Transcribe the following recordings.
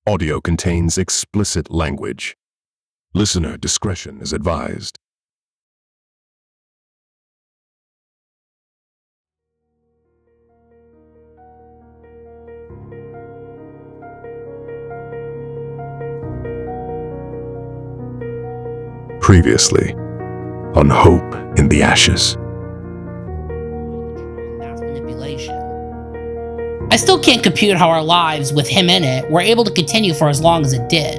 Audio contains explicit language. Listener discretion is advised. Previously, on Hope in the Ashes. Mass manipulation. I still can't compute how our lives, with him in it, were able to continue for as long as it did.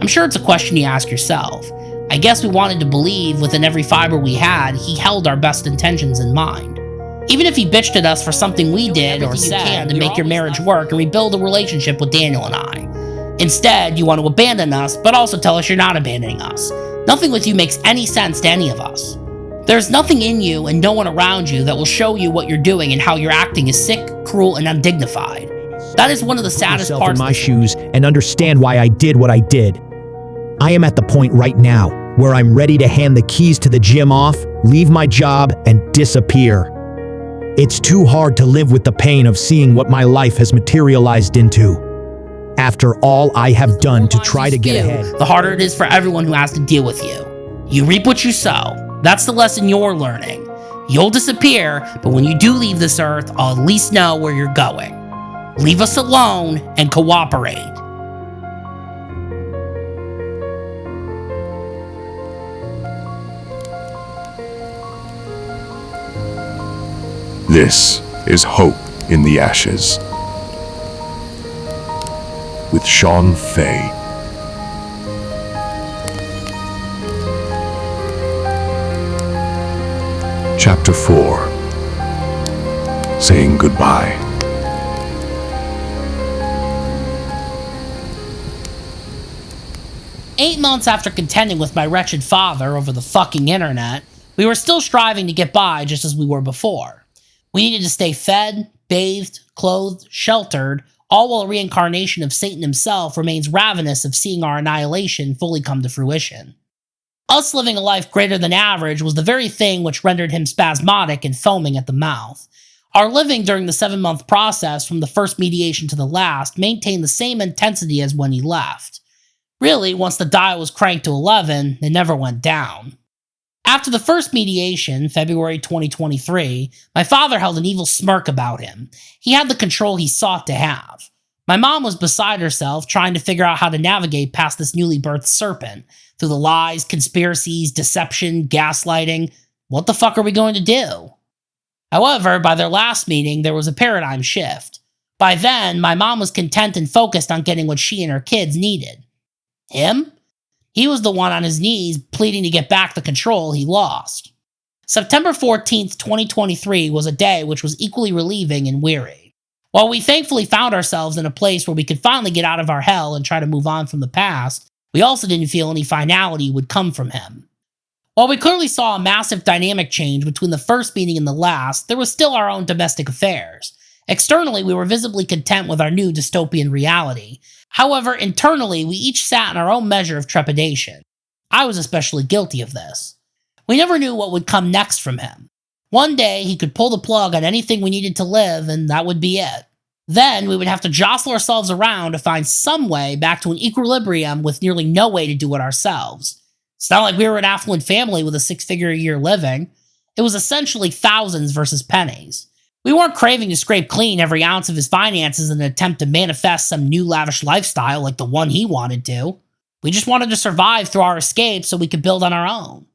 I'm sure it's a question you ask yourself. I guess we wanted to believe within every fiber we had, he held our best intentions in mind. Even if he bitched at us for something we did or said to make your marriage work and rebuild a relationship with Daniel and I. Instead, you want to abandon us, but also tell us you're not abandoning us. Nothing with you makes any sense to any of us. There's nothing in you and no one around you that will show you what you're doing and how you're acting is sick, cruel, and undignified. That is one of the saddest yourself parts in my shoes and understand why I did what I did. I am at the point right now where I'm ready to hand the keys to the gym off, leave my job, and disappear. It's too hard to live with the pain of seeing what my life has materialized into. After all I have done to try to get ahead, the harder it is for everyone who has to deal with you. You reap what you sow. That's the lesson you're learning. You'll disappear, but when you do leave this earth, I'll at least know where you're going. Leave us alone and cooperate. This is Hope in the Ashes with Sean Fay. Chapter 4. Saying Goodbye. "8 months after contending with my wretched father over the fucking internet, we were still striving to get by just as we were before. We needed to stay fed, bathed, clothed, sheltered, all while a reincarnation of Satan himself remains ravenous of seeing our annihilation fully come to fruition. Us living a life greater than average was the very thing which rendered him spasmodic and foaming at the mouth. Our living during the 7-month process from the first mediation to the last maintained the same intensity as when he left. Really, once the dial was cranked to 11, it never went down. After the first mediation, February 2023, my father held an evil smirk about him. He had the control he sought to have. My mom was beside herself, trying to figure out how to navigate past this newly birthed serpent, through the lies, conspiracies, deception, gaslighting. What the fuck are we going to do? However, by their last meeting, there was a paradigm shift. By then, my mom was content and focused on getting what she and her kids needed. Him? He was the one on his knees pleading to get back the control he lost. September 14th, 2023 was a day which was equally relieving and weary. While we thankfully found ourselves in a place where we could finally get out of our hell and try to move on from the past, we also didn't feel any finality would come from him. While we clearly saw a massive dynamic change between the first meeting and the last, there was still our own domestic affairs. Externally, we were visibly content with our new dystopian reality. However, internally, we each sat in our own measure of trepidation. I was especially guilty of this. We never knew what would come next from him. One day, he could pull the plug on anything we needed to live, and that would be it. Then, we would have to jostle ourselves around to find some way back to an equilibrium with nearly no way to do it ourselves. It's not like we were an affluent family with a 6-figure-a-year living. It was essentially thousands versus pennies. We weren't craving to scrape clean every ounce of his finances in an attempt to manifest some new lavish lifestyle like the one he wanted to. We just wanted to survive through our escape so we could build on our own.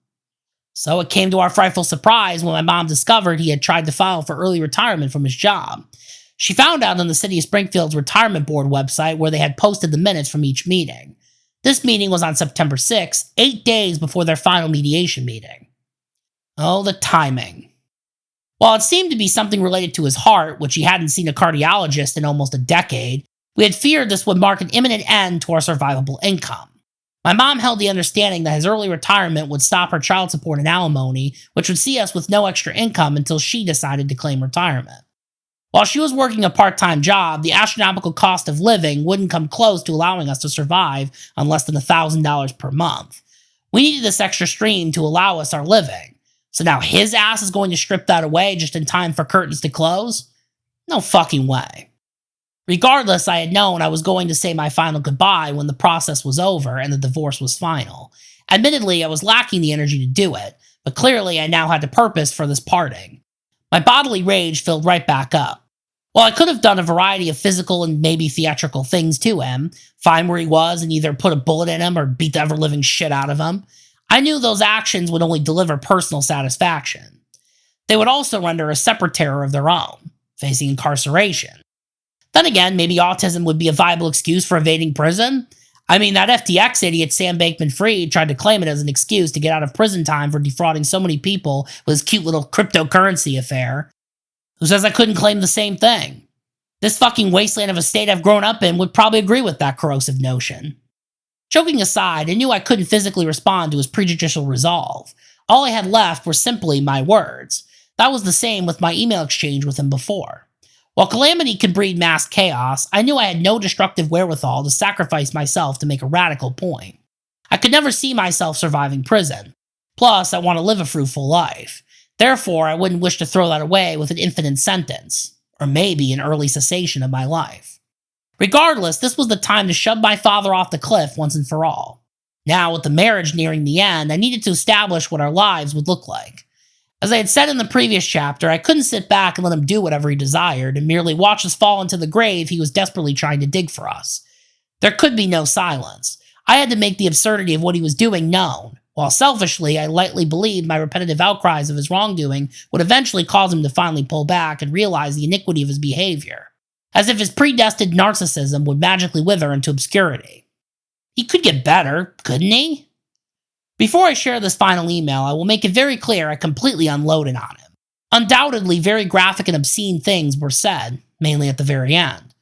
So it came to our frightful surprise when my mom discovered he had tried to file for early retirement from his job. She found out on the City of Springfield's retirement board website where they had posted the minutes from each meeting. This meeting was on September 6th, 8 days before their final mediation meeting. Oh, the timing. While it seemed to be something related to his heart, which he hadn't seen a cardiologist in almost a decade, we had feared this would mark an imminent end to our survivable income. My mom held the understanding that his early retirement would stop her child support and alimony, which would see us with no extra income until she decided to claim retirement. While she was working a part-time job, the astronomical cost of living wouldn't come close to allowing us to survive on less than $1,000 per month. We needed this extra stream to allow us our living. So now his ass is going to strip that away just in time for curtains to close? No fucking way. Regardless, I had known I was going to say my final goodbye when the process was over and the divorce was final. Admittedly, I was lacking the energy to do it, but clearly I now had the purpose for this parting. My bodily rage filled right back up. While I could have done a variety of physical and maybe theatrical things to him, find where he was and either put a bullet in him or beat the ever-living shit out of him, I knew those actions would only deliver personal satisfaction. They would also render a separate terror of their own, facing incarceration. Then again, maybe autism would be a viable excuse for evading prison. I mean, that FTX idiot Sam Bankman-Fried tried to claim it as an excuse to get out of prison time for defrauding so many people with his cute little cryptocurrency affair. Who says I couldn't claim the same thing? This fucking wasteland of a state I've grown up in would probably agree with that corrosive notion. Joking aside, I knew I couldn't physically respond to his prejudicial resolve. All I had left were simply my words. That was the same with my email exchange with him before. While calamity can breed mass chaos, I knew I had no destructive wherewithal to sacrifice myself to make a radical point. I could never see myself surviving prison. Plus, I want to live a fruitful life. Therefore, I wouldn't wish to throw that away with an infinite sentence, or maybe an early cessation of my life. Regardless, this was the time to shove my father off the cliff once and for all. Now, with the marriage nearing the end, I needed to establish what our lives would look like. As I had said in the previous chapter, I couldn't sit back and let him do whatever he desired and merely watch us fall into the grave he was desperately trying to dig for us. There could be no silence. I had to make the absurdity of what he was doing known, while selfishly I lightly believed my repetitive outcries of his wrongdoing would eventually cause him to finally pull back and realize the iniquity of his behavior, as if his predestined narcissism would magically wither into obscurity. He could get better, couldn't he? Before I share this final email, I will make it very clear I completely unloaded on him. Undoubtedly, very graphic and obscene things were said, mainly at the very end.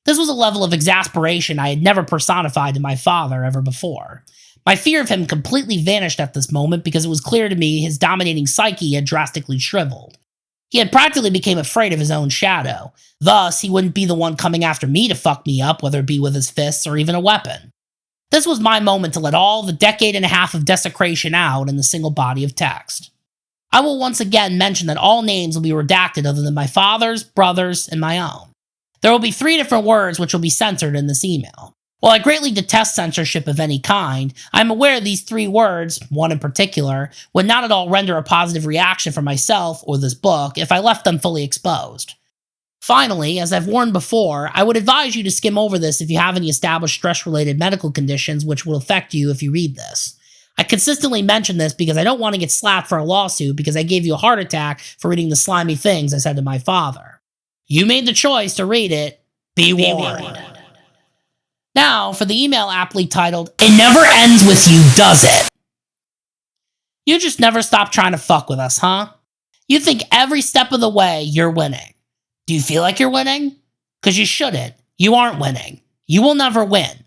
This was a level of exasperation I had never personified to my father ever before. My fear of him completely vanished at this moment because it was clear to me his dominating psyche had drastically shriveled. He had practically become afraid of his own shadow. Thus, he wouldn't be the one coming after me to fuck me up, whether it be with his fists or even a weapon. This was my moment to let all the decade and a half of desecration out in the single body of text. I will once again mention that all names will be redacted other than my father's, brother's, and my own. There will be 3 different words which will be censored in this email. While I greatly detest censorship of any kind, I am aware these 3 words, one in particular, would not at all render a positive reaction for myself or this book if I left them fully exposed. Finally, as I've warned before, I would advise you to skim over this if you have any established stress-related medical conditions which will affect you if you read this. I consistently mention this because I don't want to get slapped for a lawsuit because I gave you a heart attack for reading the slimy things I said to my father. You made the choice to read it. Be warned. Now, for the email aptly titled, "It Never Ends With You, Does It?" You just never stop trying to fuck with us, huh? You think every step of the way you're winning. Do you feel like you're winning? Because you shouldn't. You aren't winning. You will never win.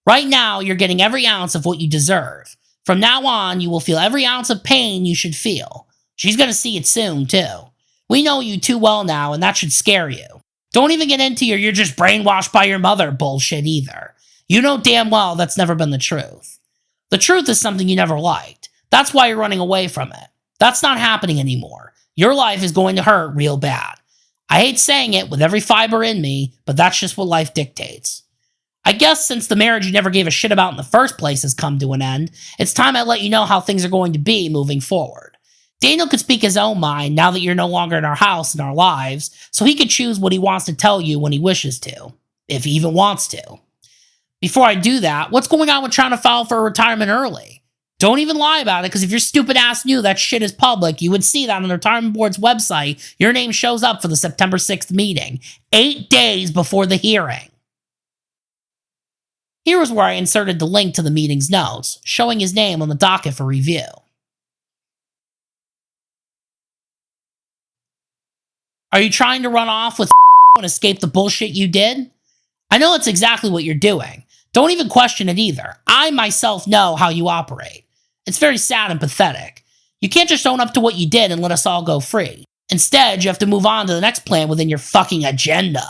Right now, you're getting every ounce of what you deserve. From now on, you will feel every ounce of pain you should feel. She's going to see it soon, too. We know you too well now, and that should scare you. Don't even get into your "you're just brainwashed by your mother" bullshit either. You know damn well that's never been the truth. The truth is something you never liked. That's why you're running away from it. That's not happening anymore. Your life is going to hurt real bad. I hate saying it with every fiber in me, but that's just what life dictates. I guess since the marriage you never gave a shit about in the first place has come to an end, it's time I let you know how things are going to be moving forward. Daniel could speak his own mind now that you're no longer in our house and our lives, so he could choose what he wants to tell you when he wishes to, if he even wants to. Before I do that, what's going on with trying to file for retirement early? Don't even lie about it, because if your stupid ass knew that shit is public, you would see that on the retirement board's website, your name shows up for the September 6th meeting, 8 days before the hearing. Here is where I inserted the link to the meeting's notes, showing his name on the docket for review. Are you trying to run off with and escape the bullshit you did? I know that's exactly what you're doing. Don't even question it either. I myself know how you operate. It's very sad and pathetic. You can't just own up to what you did and let us all go free. Instead, you have to move on to the next plan within your fucking agenda.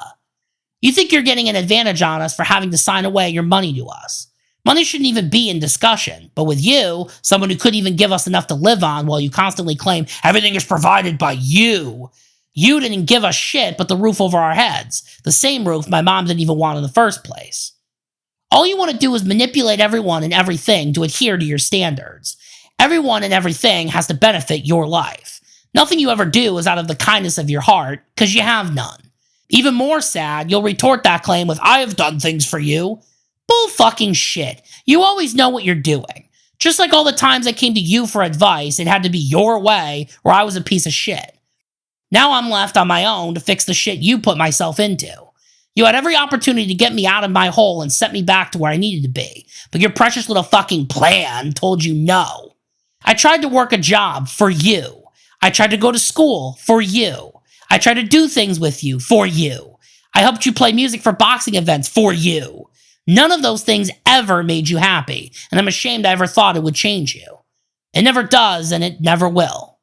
You think you're getting an advantage on us for having to sign away your money to us. Money shouldn't even be in discussion, but with you, someone who couldn't even give us enough to live on while you constantly claim everything is provided by you You didn't give a shit but the roof over our heads, the same roof my mom didn't even want in the first place. All you want to do is manipulate everyone and everything to adhere to your standards. Everyone and everything has to benefit your life. Nothing you ever do is out of the kindness of your heart, because you have none. Even more sad, you'll retort that claim with, I have done things for you. Bull fucking shit. You always know what you're doing. Just like all the times I came to you for advice, it had to be your way, or I was a piece of shit. Now I'm left on my own to fix the shit you put myself into. You had every opportunity to get me out of my hole and set me back to where I needed to be, but your precious little fucking plan told you no. I tried to work a job for you. I tried to go to school for you. I tried to do things with you for you. I helped you play music for boxing events for you. None of those things ever made you happy, and I'm ashamed I ever thought it would change you. It never does, and it never will.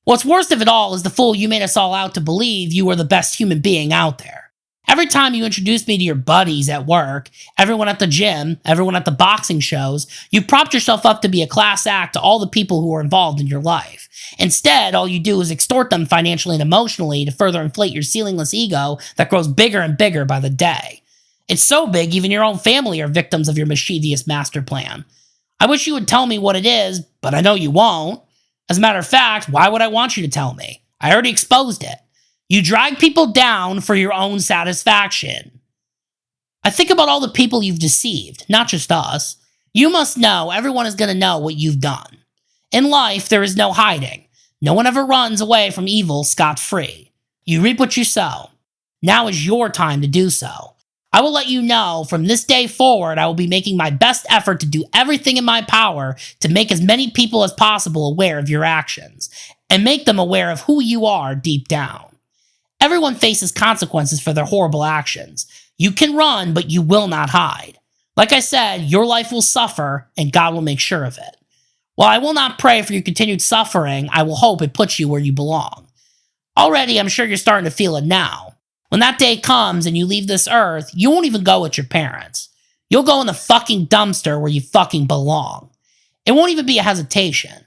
What's worst of it all is the fool you made us all out to believe you were the best human being out there. Every time you introduced me to your buddies at work, everyone at the gym, everyone at the boxing shows, you propped yourself up to be a class act to all the people who are involved in your life. Instead, all you do is extort them financially and emotionally to further inflate your ceilingless ego that grows bigger and bigger by the day. It's so big, even your own family are victims of your mischievous master plan. I wish you would tell me what it is, but I know you won't. As a matter of fact, why would I want you to tell me? I already exposed it. You drag people down for your own satisfaction. I think about all the people you've deceived, not just us. You must know everyone is going to know what you've done. In life, there is no hiding. No one ever runs away from evil scot-free. You reap what you sow. Now is your time to do so. I will let you know from this day forward, I will be making my best effort to do everything in my power to make as many people as possible aware of your actions, and make them aware of who you are deep down. Everyone faces consequences for their horrible actions. You can run, but you will not hide. Like I said, your life will suffer, and God will make sure of it. While I will not pray for your continued suffering, I will hope it puts you where you belong. Already, I'm sure you're starting to feel it now. When that day comes and you leave this earth, you won't even go with your parents. You'll go in the fucking dumpster where you fucking belong. It won't even be a hesitation.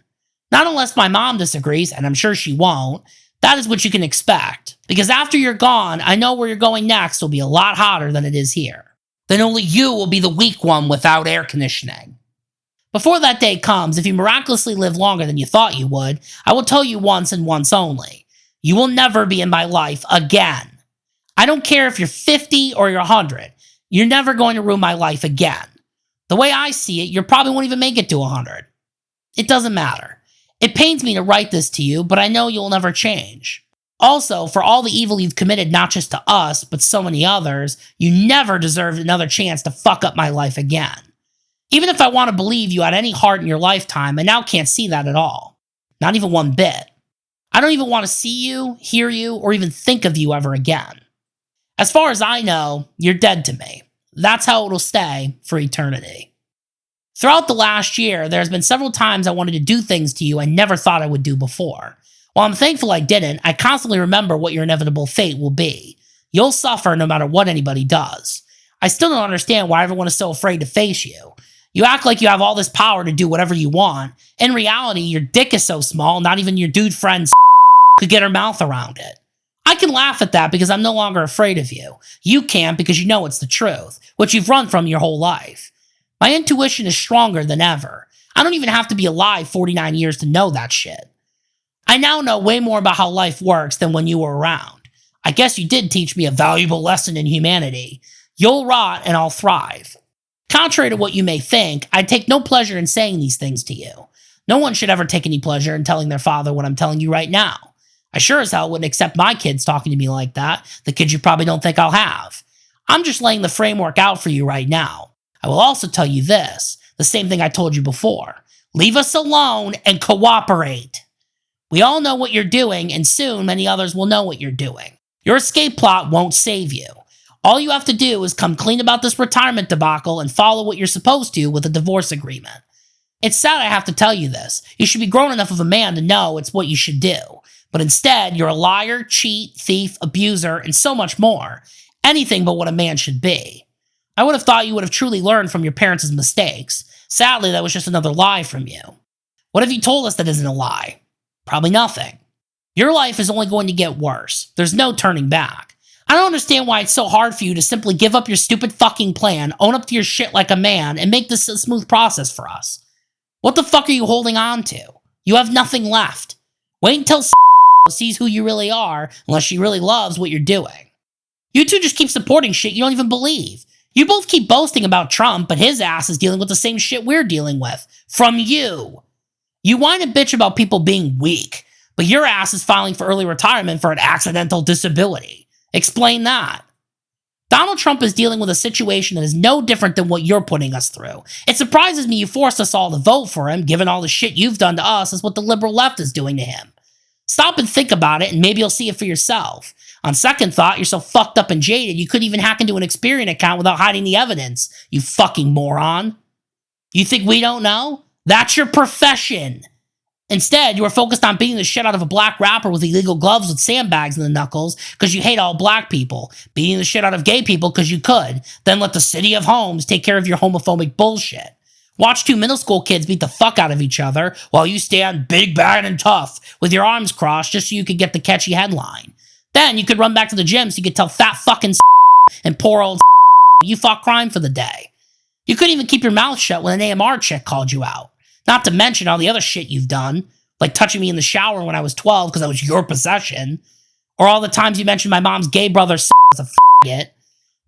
Not unless my mom disagrees, and I'm sure she won't. That is what you can expect. Because after you're gone, I know where you're going next will be a lot hotter than it is here. Then only you will be the weak one without air conditioning. Before that day comes, if you miraculously live longer than you thought you would, I will tell you once and once only. You will never be in my life again. I don't care if you're 50 or you're 100. You're never going to ruin my life again. The way I see it, you probably won't even make it to 100. It doesn't matter. It pains me to write this to you, but I know you'll never change. Also, for all the evil you've committed not just to us, but so many others, you never deserved another chance to fuck up my life again. Even if I want to believe you had any heart in your lifetime, I now can't see that at all. Not even one bit. I don't even want to see you, hear you, or even think of you ever again. As far as I know, you're dead to me. That's how it'll stay for eternity. Throughout the last year, there's been several times I wanted to do things to you I never thought I would do before. While I'm thankful I didn't, I constantly remember what your inevitable fate will be. You'll suffer no matter what anybody does. I still don't understand why everyone is so afraid to face you. You act like you have all this power to do whatever you want. In reality, your dick is so small, not even your dude friend could get her mouth around it. I can laugh at that because I'm no longer afraid of you. You can't because you know it's the truth, which you've run from your whole life. My intuition is stronger than ever. I don't even have to be alive 49 years to know that shit. I now know way more about how life works than when you were around. I guess you did teach me a valuable lesson in humanity. You'll rot and I'll thrive. Contrary to what you may think, I take no pleasure in saying these things to you. No one should ever take any pleasure in telling their father what I'm telling you right now. I sure as hell wouldn't accept my kids talking to me like that, the kids you probably don't think I'll have. I'm just laying the framework out for you right now. I will also tell you this, the same thing I told you before. Leave us alone and cooperate. We all know what you're doing, and soon many others will know what you're doing. Your escape plot won't save you. All you have to do is come clean about this retirement debacle and follow what you're supposed to with a divorce agreement. It's sad I have to tell you this. You should be grown enough of a man to know it's what you should do. But instead, you're a liar, cheat, thief, abuser, and so much more. Anything but what a man should be. I would have thought you would have truly learned from your parents' mistakes. Sadly, that was just another lie from you. What have you told us that isn't a lie? Probably nothing. Your life is only going to get worse. There's no turning back. I don't understand why it's so hard for you to simply give up your stupid fucking plan, own up to your shit like a man, and make this a smooth process for us. What the fuck are you holding on to? You have nothing left. Wait until sees who you really are, unless she really loves what you're doing. You two just keep supporting shit you don't even believe. You both keep boasting about Trump, but his ass is dealing with the same shit we're dealing with. From you. You whine and bitch about people being weak, but your ass is filing for early retirement for an accidental disability. Explain that. Donald Trump is dealing with a situation that is no different than what you're putting us through. It surprises me you forced us all to vote for him, given all the shit you've done to us is what the liberal left is doing to him. Stop and think about it, and maybe you'll see it for yourself. On second thought, you're so fucked up and jaded, you couldn't even hack into an Experian account without hiding the evidence, you fucking moron. You think we don't know? That's your profession. Instead, you were focused on beating the shit out of a black rapper with illegal gloves with sandbags in the knuckles because you hate all black people, beating the shit out of gay people because you could, then let the city of Holmes take care of your homophobic bullshit. Watch two middle school kids beat the fuck out of each other while you stand big, bad, and tough with your arms crossed just so you could get the catchy headline. Then you could run back to the gym so you could tell fat fucking and poor old you fought crime for the day. You couldn't even keep your mouth shut when an AMR chick called you out. Not to mention all the other shit you've done, like touching me in the shower when I was 12 because I was your possession, or all the times you mentioned my mom's gay brother as a faggot.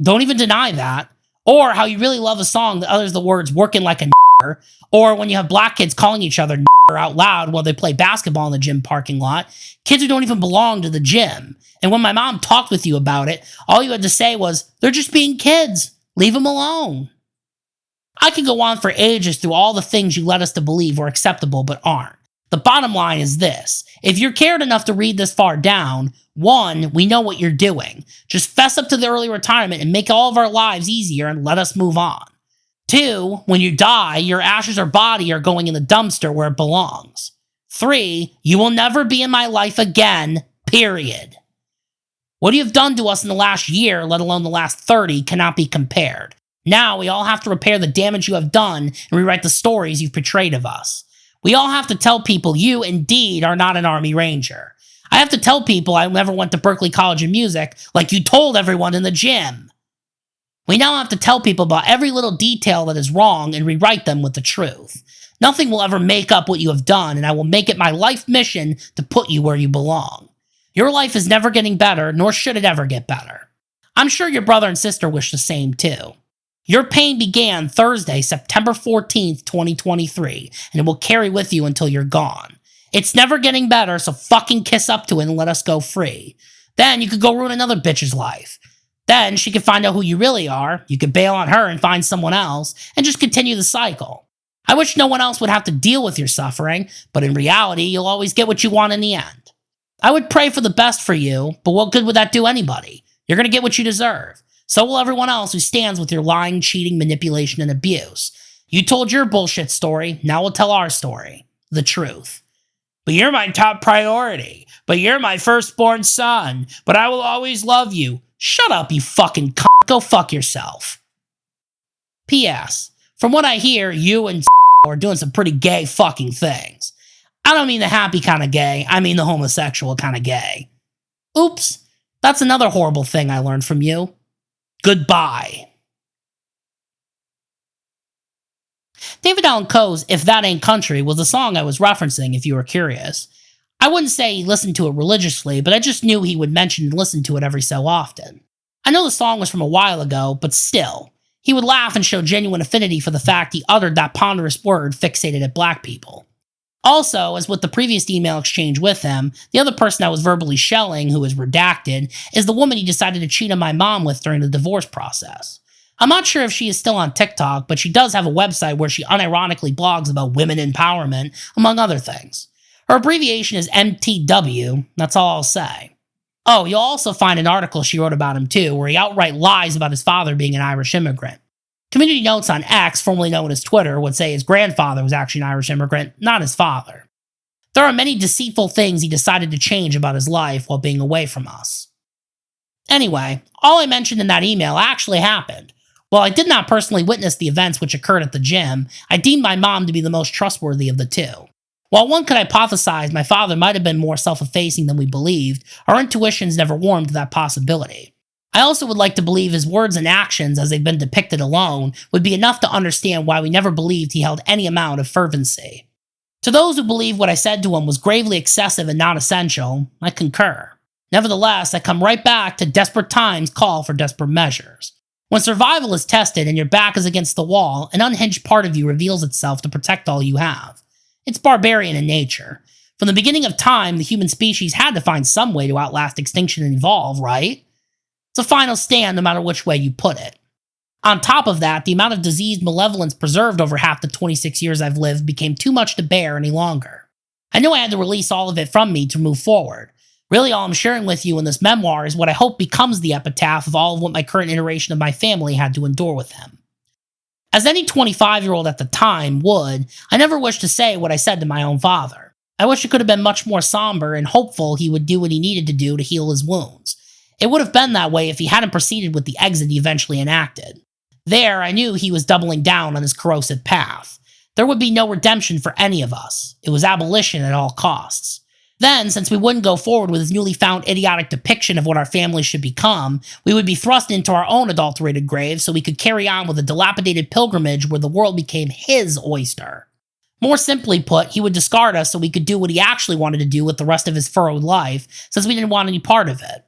Don't even deny that. Or how you really love a song that utters the words working like a n***er, or when you have black kids calling each other n***er out loud while they play basketball in the gym parking lot, kids who don't even belong to the gym. And when my mom talked with you about it, all you had to say was, they're just being kids. Leave them alone. I could go on for ages through all the things you led us to believe were acceptable but aren't. The bottom line is this. If you're cared enough to read this far down, 1, we know what you're doing. Just fess up to the early retirement and make all of our lives easier and let us move on. 2, when you die, your ashes or body are going in the dumpster where it belongs. 3, you will never be in my life again, period. What you have done to us in the last year, let alone the last 30, cannot be compared. Now we all have to repair the damage you have done and rewrite the stories you've portrayed of us. We all have to tell people you, indeed, are not an Army Ranger. I have to tell people I never went to Berklee College of Music like you told everyone in the gym. We now have to tell people about every little detail that is wrong and rewrite them with the truth. Nothing will ever make up what you have done, and I will make it my life mission to put you where you belong. Your life is never getting better, nor should it ever get better. I'm sure your brother and sister wish the same too. Your pain began Thursday, September 14th, 2023, and it will carry with you until you're gone. It's never getting better, so fucking kiss up to it and let us go free. Then you could go ruin another bitch's life. Then she could find out who you really are, you could bail on her and find someone else, and just continue the cycle. I wish no one else would have to deal with your suffering, but in reality, you'll always get what you want in the end. I would pray for the best for you, but what good would that do anybody? You're gonna get what you deserve. So will everyone else who stands with your lying, cheating, manipulation, and abuse. You told your bullshit story, now we'll tell our story. The truth. But you're my top priority. But you're my firstborn son. But I will always love you. Shut up, you fucking cunt. Go fuck yourself. P.S. From what I hear, you and are doing some pretty gay fucking things. I don't mean the happy kind of gay, I mean the homosexual kind of gay. Oops, that's another horrible thing I learned from you. Goodbye. David Allan Coe's If That Ain't Country was the song I was referencing if you were curious. I wouldn't say he listened to it religiously, but I just knew he would mention and listen to it every so often. I know the song was from a while ago, but still, he would laugh and show genuine affinity for the fact he uttered that ponderous word fixated at black people. Also, as with the previous email exchange with him, the other person I was verbally shelling, who is redacted, is the woman he decided to cheat on my mom with during the divorce process. I'm not sure if she is still on TikTok, but she does have a website where she unironically blogs about women empowerment, among other things. Her abbreviation is MTW, that's all I'll say. Oh, you'll also find an article she wrote about him too, where he outright lies about his father being an Irish immigrant. Community Notes on X, formerly known as Twitter, would say his grandfather was actually an Irish immigrant, not his father. There are many deceitful things he decided to change about his life while being away from us. Anyway, all I mentioned in that email actually happened. While I did not personally witness the events which occurred at the gym, I deemed my mom to be the most trustworthy of the two. While one could hypothesize my father might have been more self-effacing than we believed, our intuitions never warmed to that possibility. I also would like to believe his words and actions, as they've been depicted alone, would be enough to understand why we never believed he held any amount of fervency. To those who believe what I said to him was gravely excessive and not essential, I concur. Nevertheless, I come right back to desperate times call for desperate measures. When survival is tested and your back is against the wall, an unhinged part of you reveals itself to protect all you have. It's barbarian in nature. From the beginning of time, the human species had to find some way to outlast extinction and evolve, right? It's a final stand no matter which way you put it. On top of that, the amount of diseased malevolence preserved over half the 26 years I've lived became too much to bear any longer. I knew I had to release all of it from me to move forward. Really, all I'm sharing with you in this memoir is what I hope becomes the epitaph of all of what my current iteration of my family had to endure with him. As any 25-year-old at the time would, I never wished to say what I said to my own father. I wish it could have been much more somber and hopeful he would do what he needed to do to heal his wounds. It would have been that way if he hadn't proceeded with the exit he eventually enacted. There, I knew he was doubling down on his corrosive path. There would be no redemption for any of us. It was abolition at all costs. Then, since we wouldn't go forward with his newly found idiotic depiction of what our family should become, we would be thrust into our own adulterated graves so we could carry on with a dilapidated pilgrimage where the world became his oyster. More simply put, he would discard us so we could do what he actually wanted to do with the rest of his furrowed life, since we didn't want any part of it.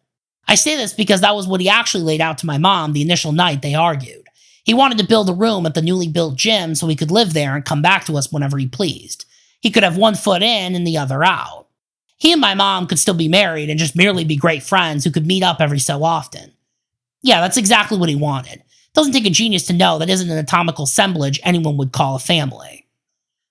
I say this because that was what he actually laid out to my mom the initial night they argued. He wanted to build a room at the newly built gym so he could live there and come back to us whenever he pleased. He could have one foot in and the other out. He and my mom could still be married and just merely be great friends who could meet up every so often. Yeah, that's exactly what he wanted. It doesn't take a genius to know that isn't an atomical assemblage anyone would call a family.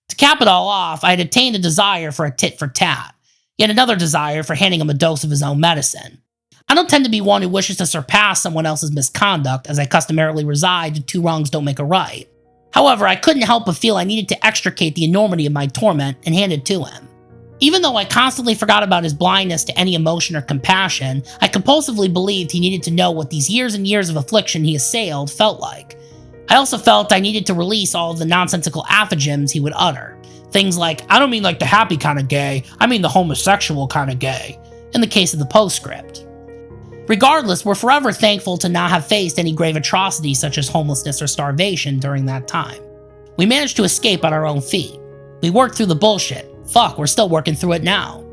To cap it all off, I had attained a desire for a tit for tat, yet another desire for handing him a dose of his own medicine. I don't tend to be one who wishes to surpass someone else's misconduct, as I customarily reside to two wrongs don't make a right. However, I couldn't help but feel I needed to extricate the enormity of my torment and hand it to him. Even though I constantly forgot about his blindness to any emotion or compassion, I compulsively believed he needed to know what these years and years of affliction he assailed felt like. I also felt I needed to release all of the nonsensical aphogems he would utter. Things like, I don't mean like the happy kind of gay, I mean the homosexual kind of gay, in the case of the postscript. Regardless, we're forever thankful to not have faced any grave atrocities such as homelessness or starvation during that time. We managed to escape on our own feet. We worked through the bullshit. Fuck, we're still working through it now.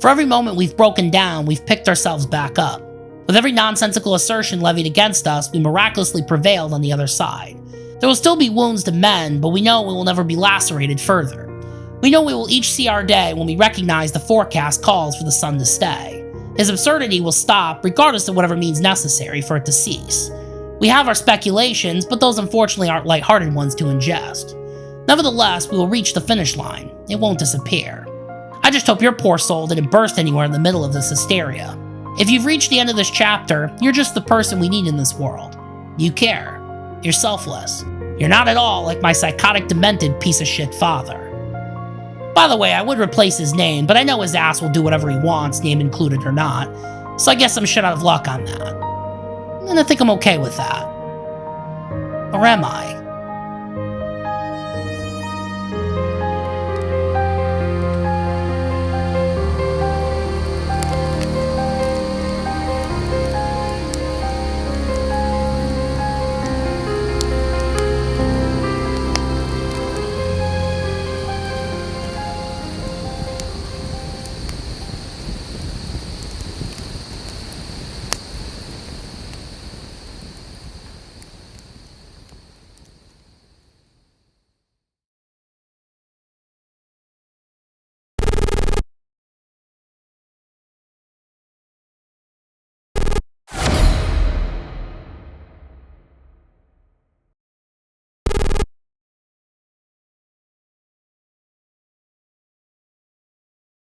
For every moment we've broken down, we've picked ourselves back up. With every nonsensical assertion levied against us, we miraculously prevailed on the other side. There will still be wounds to mend, but we know we will never be lacerated further. We know we will each see our day when we recognize the forecast calls for the sun to stay. His absurdity will stop, regardless of whatever means necessary for it to cease. We have our speculations, but those unfortunately aren't lighthearted ones to ingest. Nevertheless, we will reach the finish line. It won't disappear. I just hope your poor soul didn't burst anywhere in the middle of this hysteria. If you've reached the end of this chapter, you're just the person we need in this world. You care. You're selfless. You're not at all like my psychotic, demented piece of shit father. By the way, I would replace his name, but I know his ass will do whatever he wants, name included or not, so I guess I'm shit out of luck on that. And I think I'm okay with that. Or am I?